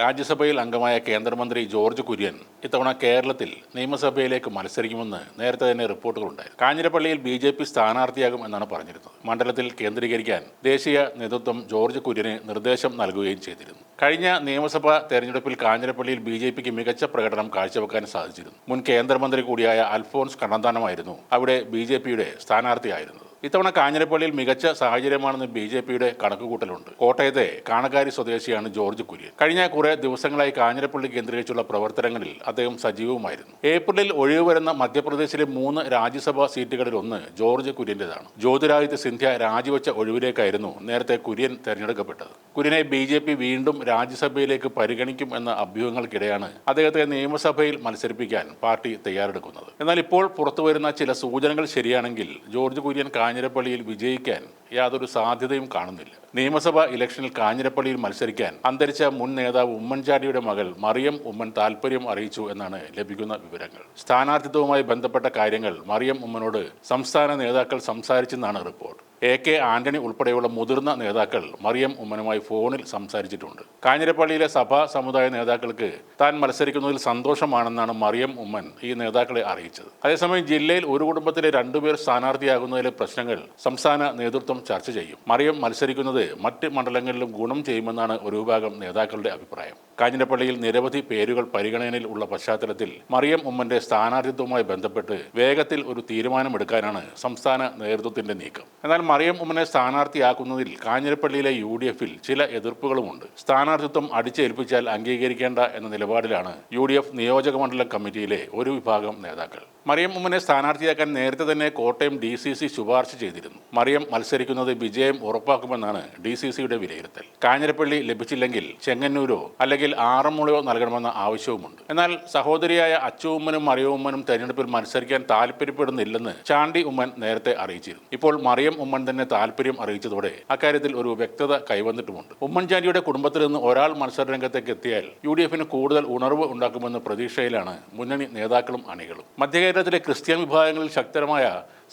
രാജ്യസഭയിൽ അംഗമായ കേന്ദ്രമന്ത്രി ജോർജ് കുര്യൻ ഇത്തവണ കേരളത്തിൽ നിയമസഭയിലേക്ക് മത്സരിക്കുമെന്ന് നേരത്തെ തന്നെ റിപ്പോർട്ടുകളുണ്ടായി. കാഞ്ഞിരപ്പള്ളിയിൽ BJP സ്ഥാനാർത്ഥിയാകും എന്നാണ് പറഞ്ഞിരുന്നത്. മണ്ഡലത്തിൽ കേന്ദ്രീകരിക്കാൻ ദേശീയ നേതൃത്വം ജോർജ് കുര്യന് നിർദ്ദേശം നൽകുകയും ചെയ്തിരുന്നു. കഴിഞ്ഞ നിയമസഭാ തെരഞ്ഞെടുപ്പിൽ കാഞ്ഞിരപ്പള്ളിയിൽ BJPക്ക് മികച്ച പ്രകടനം കാഴ്ചവെക്കാൻ സാധിച്ചിരുന്നു. മുൻ കേന്ദ്രമന്ത്രി കൂടിയായ അൽഫോൺസ് കണ്ണന്താനമായിരുന്നു അവിടെ BJPയുടെ സ്ഥാനാർത്ഥിയായിരുന്നത്. ഇത്തവണ കാഞ്ഞിരപ്പള്ളിയിൽ മികച്ച സാഹചര്യമാണെന്ന് BJPയുടെ കണക്കുകൂട്ടലുണ്ട്. കോട്ടയത്തെ കാണക്കാരി സ്വദേശിയാണ് ജോർജ് കുര്യൻ. കഴിഞ്ഞ കുറെ ദിവസങ്ങളായി കാഞ്ഞിരപ്പള്ളി കേന്ദ്രീകരിച്ചുള്ള പ്രവർത്തനങ്ങളിൽ അദ്ദേഹം സജീവമായിരുന്നു. ഏപ്രിലിൽ ഒഴിവ് വരുന്ന മധ്യപ്രദേശിലെ 3 രാജ്യസഭാ സീറ്റുകളിൽ ഒന്ന് ജോർജ് കുര്യന്റേതാണ്. ജ്യോതിരാദിത്യ സിന്ധ്യ രാജിവെച്ച ഒഴിവിലേക്കായിരുന്നു നേരത്തെ കുര്യൻ തെരഞ്ഞെടുക്കപ്പെട്ടത്. കുര്യനെ BJP വീണ്ടും രാജ്യസഭയിലേക്ക് പരിഗണിക്കും എന്ന അഭ്യൂഹങ്ങൾക്കിടെയാണ് അദ്ദേഹത്തെ നിയമസഭയിൽ മത്സരിപ്പിക്കാൻ പാർട്ടി തയ്യാറെടുക്കുന്നത്. എന്നാൽ ഇപ്പോൾ പുറത്തുവരുന്ന ചില സൂചനകൾ ശരിയാണെങ്കിൽ ജോർജ് കുര്യൻ കാഞ്ഞിരപ്പള്ളിയിൽ വിജയിക്കാൻ യാതൊരു സാധ്യതയും കാണുന്നില്ല. നിയമസഭാ ഇലക്ഷനിൽ കാഞ്ഞിരപ്പള്ളിയിൽ മത്സരിക്കാൻ അന്തരിച്ച മുൻ നേതാവ് ഉമ്മൻചാണ്ടിയുടെ മകൾ മറിയം ഉമ്മൻ താൽപര്യം അറിയിച്ചു എന്നാണ് ലഭിക്കുന്ന വിവരങ്ങൾ. സ്ഥാനാർത്ഥിത്വവുമായി ബന്ധപ്പെട്ട കാര്യങ്ങൾ മറിയം ഉമ്മനോട് സംസ്ഥാന നേതാക്കൾ സംസാരിച്ചെന്നാണ് റിപ്പോർട്ട്. AK ആന്റണി ഉൾപ്പെടെയുള്ള മുതിർന്ന നേതാക്കൾ മറിയം ഉമ്മനുമായി ഫോണിൽ സംസാരിച്ചിട്ടുണ്ട്. കാഞ്ഞിരപ്പള്ളിയിലെ സഭാ സമുദായ നേതാക്കൾക്ക് താൻ മത്സരിക്കുന്നതിൽ സന്തോഷമാണെന്നാണ് മറിയം ഉമ്മൻ ഈ നേതാക്കളെ അറിയിച്ചത്. അതേസമയം ജില്ലയിൽ ഒരു കുടുംബത്തിലെ 2 പേർ സ്ഥാനാർത്ഥിയാകുന്നതിലെ പ്രശ്നങ്ങൾ സംസ്ഥാന നേതൃത്വം ചർച്ച ചെയ്യും. മറിയം മത്സരിക്കുന്നത് മറ്റ് മണ്ഡലങ്ങളിലും ഗുണം ചെയ്യുമെന്നാണ് ഒരു വിഭാഗം നേതാക്കളുടെ അഭിപ്രായം. കാഞ്ഞിരപ്പള്ളിയിൽ നിരവധി പേരുകൾ പരിഗണനയിൽ ഉള്ള പശ്ചാത്തലത്തിൽ മറിയം ഉമ്മന്റെ സ്ഥാനാർത്ഥിത്വവുമായി ബന്ധപ്പെട്ട് വേഗത്തിൽ ഒരു തീരുമാനമെടുക്കാനാണ് സംസ്ഥാന നേതൃത്വത്തിന്റെ നീക്കം. എന്നാൽ മറിയം ഉമ്മനെ സ്ഥാനാർത്ഥിയാക്കുന്നതിൽ കാഞ്ഞിരപ്പള്ളിയിലെ UDFൽ ചില എതിർപ്പുകളുമുണ്ട്. സ്ഥാനാർത്ഥിത്വം അടിച്ചേൽപ്പിച്ചാൽ അംഗീകരിക്കേണ്ട എന്ന നിലപാടിലാണ് UDF നിയോജക മണ്ഡലം കമ്മിറ്റിയിലെ ഒരു വിഭാഗം നേതാക്കൾ. മറിയം ഉമ്മനെ സ്ഥാനാർത്ഥിയാക്കാൻ നേരത്തെ തന്നെ കോട്ടയം DCC ശുപാർശ ചെയ്തിരുന്നു. മറിയം മത്സരിക്കുന്നത് വിജയം ഉറപ്പാക്കുമെന്നാണ് DCCയുടെ വിലയിരുത്തൽ. കാഞ്ഞിരപ്പള്ളി ലഭിച്ചില്ലെങ്കിൽ ചെങ്ങന്നൂരോ അല്ലെങ്കിൽ ആറന്മുളയോ നൽകണമെന്ന ആവശ്യവുമുണ്ട്. എന്നാൽ സഹോദരിയായ അച്ചു ഉമ്മനും മറിയം ഉമ്മനും തെരഞ്ഞെടുപ്പിൽ മത്സരിക്കാൻ താല്പര്യപ്പെടുന്നില്ലെന്ന് ചാണ്ടി ഉമ്മൻ നേരത്തെ അറിയിച്ചിരുന്നു. ഇപ്പോൾ മറിയം ഉമ്മൻ തന്നെ താല്പര്യം അറിയിച്ചതോടെ അക്കാര്യത്തിൽ ഒരു വ്യക്തത കൈവന്നിട്ടുമുണ്ട്. ഉമ്മൻചാണ്ടിയുടെ കുടുംബത്തിൽ നിന്ന് ഒരാൾ മത്സരരംഗത്തേക്ക് എത്തിയാൽ UDFന് കൂടുതൽ ഉണർവ് ഉണ്ടാക്കുമെന്ന പ്രതീക്ഷയിലാണ് മുന്നണി നേതാക്കളും അണികളും. മധ്യകേരളത്തിലെ ക്രിസ്ത്യൻ വിഭാഗങ്ങളിൽ ശക്തമായ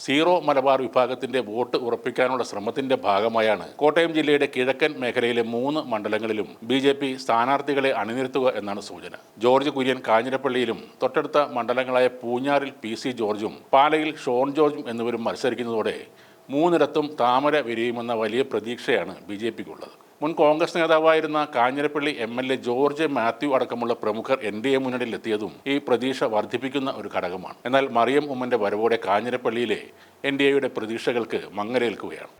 സീറോ മലബാർ വിഭാഗത്തിന്റെ വോട്ട് ഉറപ്പിക്കാനുള്ള ശ്രമത്തിന്റെ ഭാഗമായാണ് കോട്ടയം ജില്ലയുടെ കിഴക്കൻ മേഖലയിലെ 3 മണ്ഡലങ്ങളിലും BJP സ്ഥാനാർത്ഥികളെ അണിനിരത്തുക എന്നാണ് സൂചന. ജോർജ് കുര്യൻ കാഞ്ഞിരപ്പള്ളിയിലും തൊട്ടടുത്ത മണ്ഡലങ്ങളായ പൂഞ്ഞാറിൽ PC ജോർജും പാലയിൽ ഷോൺ ജോർജും എന്നിവരും മത്സരിക്കുന്നതോടെ 3 താമര വിരിയുമെന്ന വലിയ പ്രതീക്ഷയാണ് BJPക്കുള്ളത്. മുൻ കോൺഗ്രസ് നേതാവായിരുന്ന കാഞ്ഞിരപ്പള്ളി MLA ജോർജ് മാത്യു അടക്കമുള്ള പ്രമുഖർ NDA മുന്നണിയിലെത്തിയതും ഈ പ്രതീക്ഷ വർദ്ധിപ്പിക്കുന്ന ഒരു ഘടകമാണ്. എന്നാൽ മറിയം ഉമ്മന്റെ വരവോടെ കാഞ്ഞിരപ്പള്ളിയിലെ NDAയുടെ പ്രതീക്ഷകൾക്ക് മങ്ങലേൽക്കുകയാണ്.